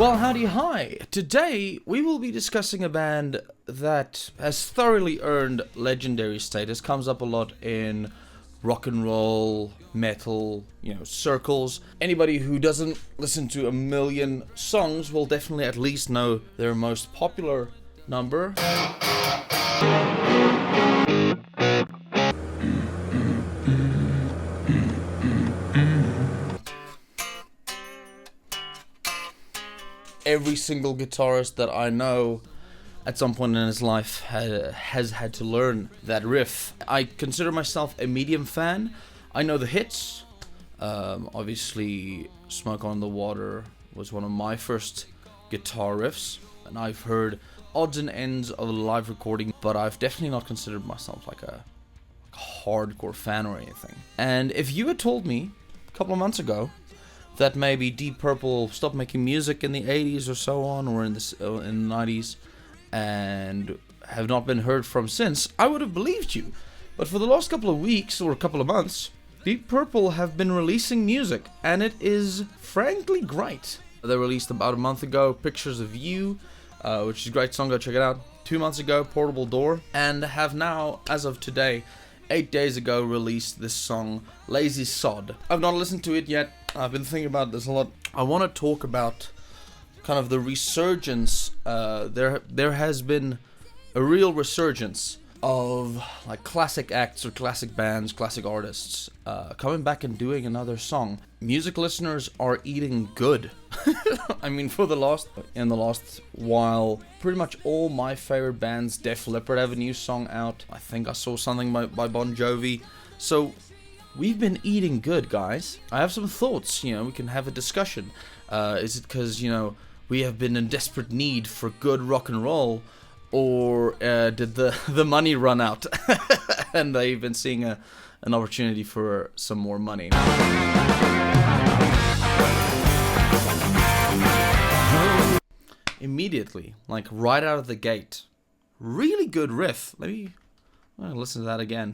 Well, howdy hi. Today we will be discussing a band that has thoroughly earned legendary status, comes up a lot in rock and roll, metal, circles. Anybody who doesn't listen to a million songs will definitely at least know their most popular number. Every single guitarist that I know at some point in his life has had to learn that riff. I consider myself a medium fan. I know the hits. Obviously, Smoke on the Water was one of my first guitar riffs, and I've heard odds and ends of a live recording, but I've definitely not considered myself like a hardcore fan or anything. And if you had told me a couple of months ago that maybe Deep Purple stopped making music in the 80s or so on, or in the 90s, and have not been heard from since, I would have believed you. But for the last couple of weeks, or a couple of months, Deep Purple have been releasing music, and it is frankly great. They released about a month ago Pictures of You, which is a great song, go check it out. 2 months ago, Portable Door, and have now, as of today, 8 days ago, released this song, Lazy Sod. I've not listened to it yet. I've been thinking about this a lot. I want to talk about kind of the resurgence. There has been a real resurgence of like classic acts or classic bands, classic artists coming back and doing another song. Music listeners are eating good. I mean, in the last while, pretty much all my favorite bands, Def Leppard have a new song out. I think I saw something by Bon Jovi. So we've been eating good, guys. I have some thoughts. We can have a discussion. Is it because we have been in desperate need for good rock and roll, or did the money run out and they've been seeing an opportunity for some more money? Immediately, like right out of the gate, really good riff. I'll listen to that again.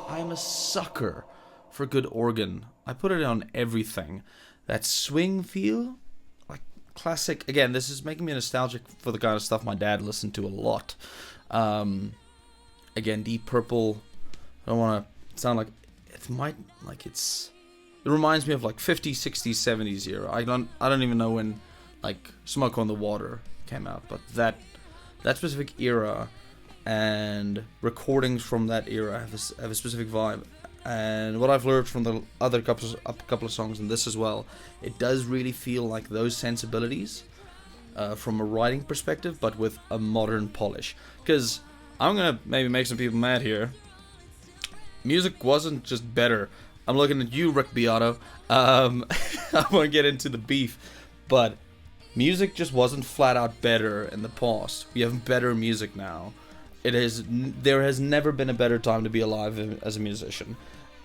I'm a sucker for good organ. I put it on everything. That swing feel, like classic. Again, this is making me nostalgic for the kind of stuff my dad listened to a lot. Again, Deep Purple. I don't want to sound like it reminds me of like 50s, 60s, 70s era. I don't even know when like Smoke on the Water came out, but that specific era and recordings from that era have a specific vibe. And what I've learned from the other couple of songs, and this as well, it does really feel like those sensibilities from a writing perspective, but with a modern polish. Because I'm gonna maybe make some people mad here. Music wasn't just better. I'm looking at you, Rick Beato. I won't get into the beef, but music just wasn't flat out better in the past. We have better music now. There has never been a better time to be alive as a musician,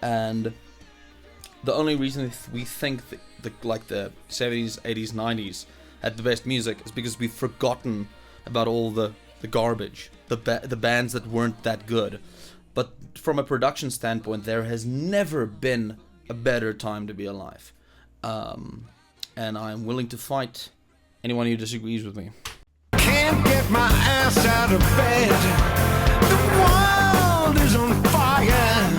and the only reason we think the 70s, 80s, 90s had the best music is because we've forgotten about all the garbage, the bands that weren't that good. But from a production standpoint, there has never been a better time to be alive, and I'm willing to fight anyone who disagrees with me. Can't get my ass out of bed. The world is on fire.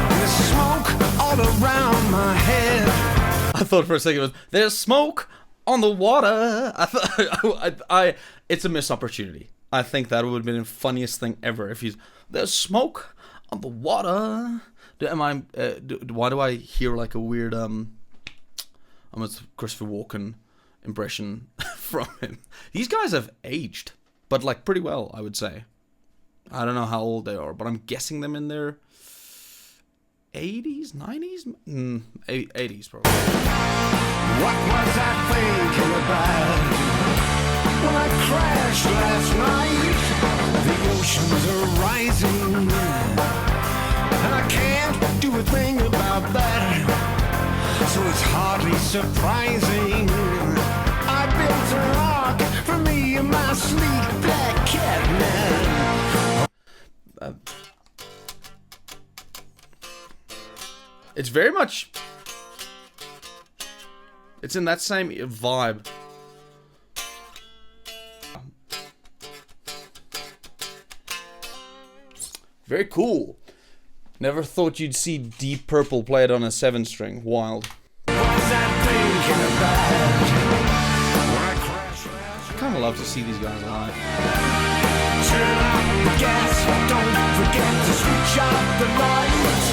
There's smoke all around my head. I thought for a second it was, there's smoke on the water. I thought it's a missed opportunity. I think that would have been the funniest thing ever if there's smoke on the water. Why do I hear like a weird almost Christopher Walken impression from him? These guys have aged, but like pretty well, I would say. I don't know how old they are, but I'm guessing them in their 80s, 90s? 80s probably. What was I thinking about when I crashed last night? The oceans are rising, and I can't do a everything about that. So it's hardly surprising I built a rock for me and my sleek black cat man. It's very much... It's in that same vibe. Very cool. Never thought you'd see Deep Purple played on a 7-string. Wild. I kind of love to see these guys live. Turn up the gas, don't forget to switch off the lights.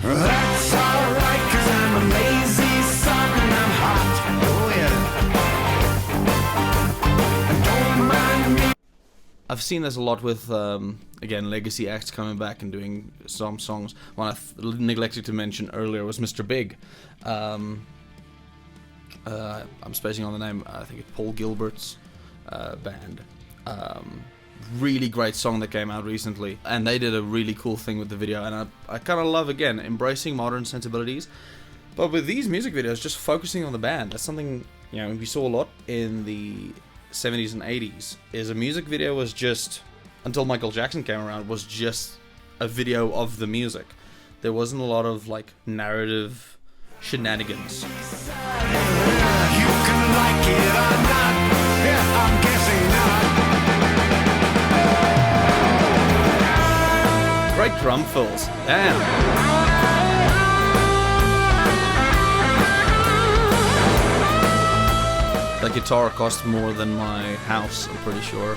That's alright, 'cause I'm a lazy son and I'm hot. Oh yeah. Don't mind me. I've seen this a lot with, again, legacy acts coming back and doing some songs. One I neglected to mention earlier was Mr. Big. I'm spacing on the name. I think it's Paul Gilbert's band. Really great song that came out recently, and they did a really cool thing with the video, and I kind of love, again, embracing modern sensibilities, but with these music videos, just focusing on the band. That's something, you know, we saw a lot in the 70s and 80s, is a music video was just, until Michael Jackson came around, was just a video of the music. There wasn't a lot of, like, narrative shenanigans. You can like it or not. Yeah, I'm guessing not. Great drum fills. Damn. That guitar cost more than my house, I'm pretty sure.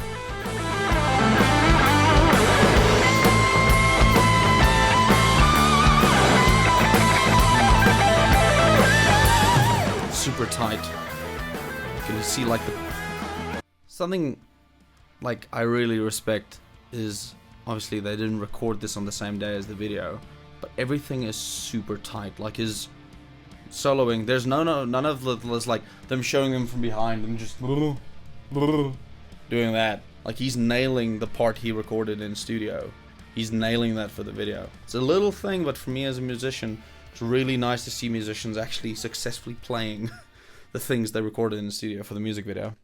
Super tight. You can see, like, something like I really respect is, obviously they didn't record this on the same day as the video, but everything is super tight. Like his soloing, there's none of this, like them showing them from behind and just doing that. Like, he's nailing the part he recorded in studio. He's nailing that for the video. It's a little thing, but for me as a musician, it's really nice to see musicians actually successfully playing the things they recorded in the studio for the music video.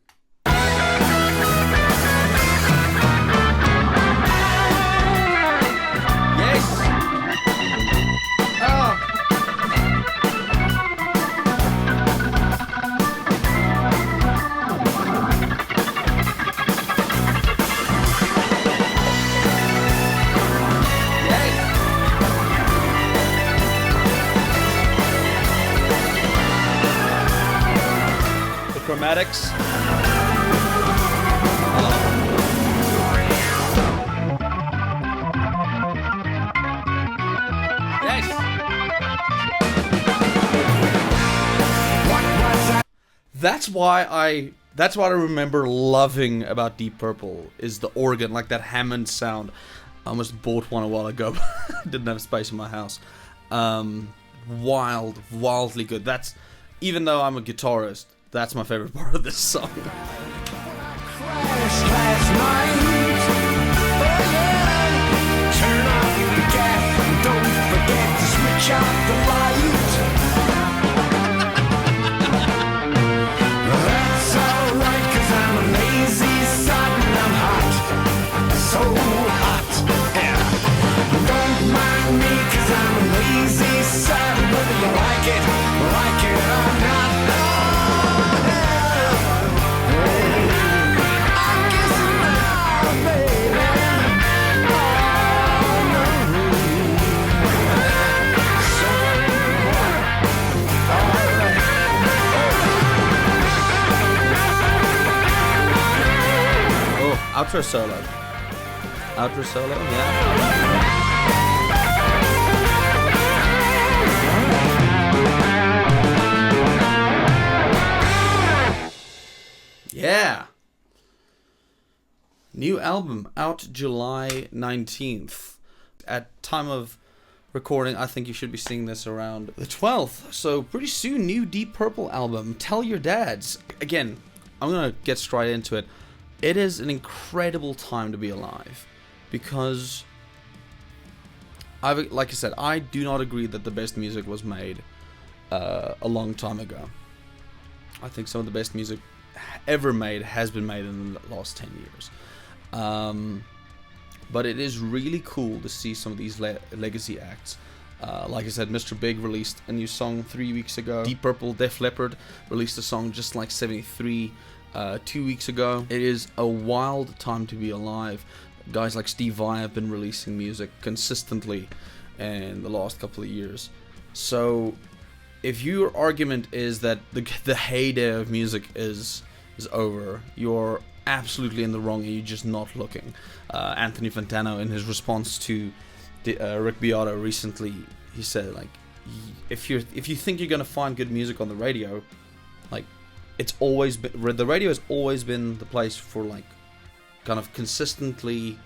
Chromatics. Yes. That's what I remember loving about Deep Purple is the organ, like that Hammond sound. I almost bought one a while ago, but didn't have space in my house. Wildly good. That's, even though I'm a guitarist, that's my favorite part of this song. Crashed last night. Oh yeah. Turn off the gas. Don't forget to switch off the light. That's alright, 'cause I'm a lazy son and I'm hot. So hot. Yeah. Don't mind me, 'cause I'm a lazy son, whether you like it or not. Outro solo. Outro solo, yeah. Yeah. New album out July 19th. At time of recording, I think you should be seeing this around the 12th. So pretty soon, new Deep Purple album. Tell your dads. Again, I'm gonna get straight into it. It is an incredible time to be alive, because like I said, I do not agree that the best music was made a long time ago. I think some of the best music ever made has been made in the last 10 years. But it is really cool to see some of these legacy acts. Like I said, Mr. Big released a new song 3 weeks ago. Deep Purple, Def Leppard released a song just like 73 2 weeks ago. It is a wild time to be alive. Guys like Steve Vai have been releasing music consistently in the last couple of years. So if your argument is that the heyday of music is over, you're absolutely in the wrong and you're just not looking. Anthony Fantano, in his response to Rick Beato recently, he said, like, if you think you're gonna find good music on the radio, like, it's always been, the radio has always been the place for, like, kind of consistently,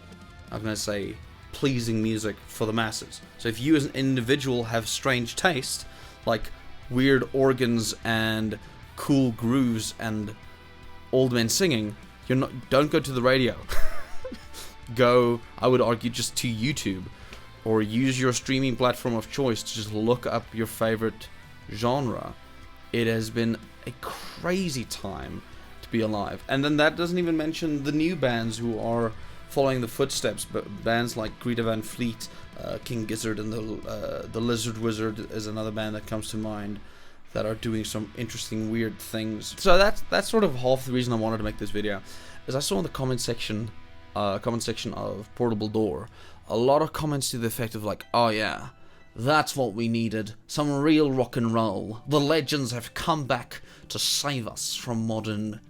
I'm gonna say, pleasing music for the masses. So if you as an individual have strange taste, like weird organs and cool grooves and old men singing, don't go to the radio. Go, I would argue, just to YouTube, or use your streaming platform of choice to just look up your favorite genre. It has been a crazy time to be alive. And then that doesn't even mention the new bands who are following the footsteps, but bands like Greta Van Fleet, King Gizzard, and the Lizard Wizard is another band that comes to mind, that are doing some interesting, weird things. So that's sort of half the reason I wanted to make this video, is I saw in the comment section of Portable Door a lot of comments to the effect of like, oh yeah, that's what we needed, some real rock and roll. The legends have come back to save us from modern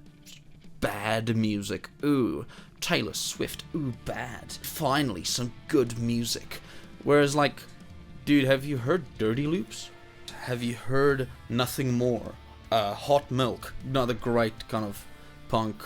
bad music. Ooh, Taylor Swift, ooh, bad. Finally, some good music. Whereas, like, dude, have you heard Dirty Loops? Have you heard Nothing More? Hot Milk, another great kind of punk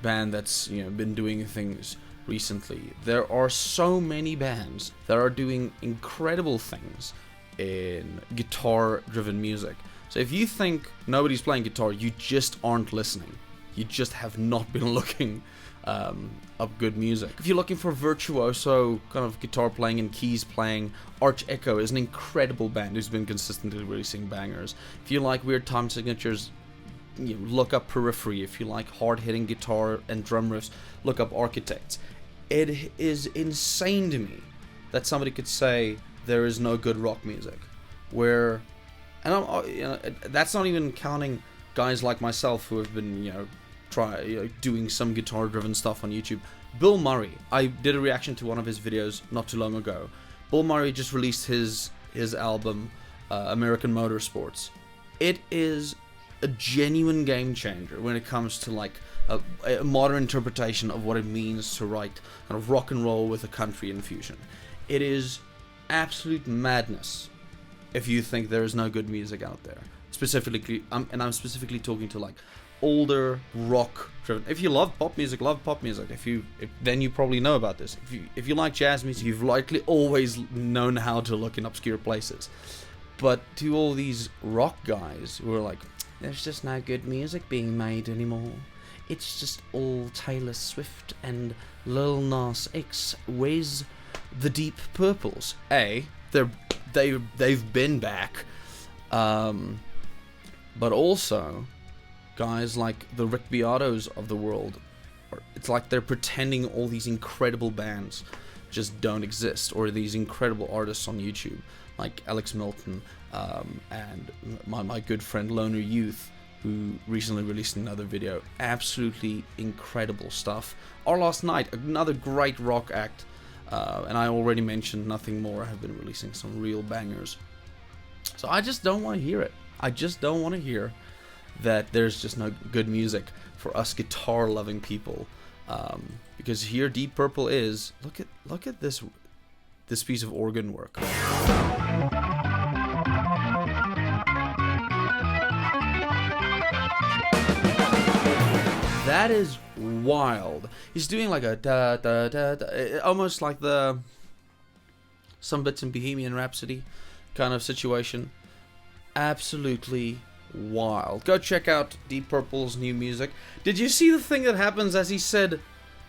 band that's, you know, been doing things recently. There are so many bands that are doing incredible things in guitar-driven music. So if you think nobody's playing guitar, you just aren't listening. You just have not been looking up good music. If you're looking for virtuoso kind of guitar playing and keys playing, Arch Echo is an incredible band who's been consistently releasing bangers. If you like weird time signatures, you know, look up Periphery. If you like hard-hitting guitar and drum riffs, look up Architects. It is insane to me that somebody could say there is no good rock music. Where, and you know, that's not even counting guys like myself who have been, you know, doing some guitar-driven stuff on YouTube. Bill Murray, I did a reaction to one of his videos not too long ago. Bill Murray just released his album, American Motorsports. It is a genuine game changer when it comes to like a modern interpretation of what it means to write kind of rock and roll with a country infusion. It is absolute madness if you think there is no good music out there. Specifically, and I'm specifically talking to like older rock driven. If you love pop music, love pop music. Then you probably know about this. If you like jazz music, you've likely always known how to look in obscure places. But to all these rock guys who are like, there's just no good music being made anymore. It's just all Taylor Swift and Lil Nas X. Where's the Deep Purples? They've been back, but also guys like the Rick Beatos of the world. It's like they're pretending all these incredible bands just don't exist, or these incredible artists on YouTube like Alex Milton and my good friend Loner Youth, who recently released another video. Absolutely incredible stuff. Our Last Night, another great rock act, and I already mentioned Nothing More, have been releasing some real bangers. So I just don't want to hear it. I just don't want to hear that there's just no good music for us guitar-loving people, because here Deep Purple is. Look at this piece of organ work. That is wild. He's doing like a da da da da, almost like some bits in Bohemian Rhapsody kind of situation. Absolutely wild. Go check out Deep Purple's new music. Did you see the thing that happens as he said,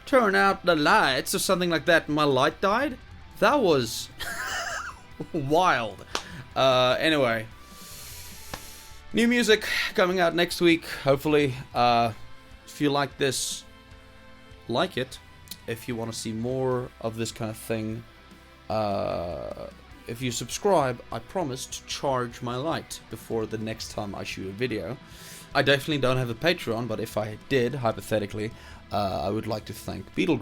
"Turn out the lights" or something like that? My light died. That was Wild. Anyway. New music coming out next week, hopefully. If you like this, like it. If you want to see more of this kind of thing, if you subscribe, I promise to charge my light before the next time I shoot a video. I definitely don't have a Patreon, but if I did, hypothetically, I would like to thank Beato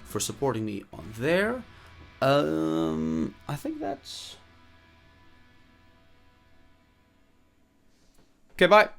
for supporting me on there. I think that's... Okay, bye.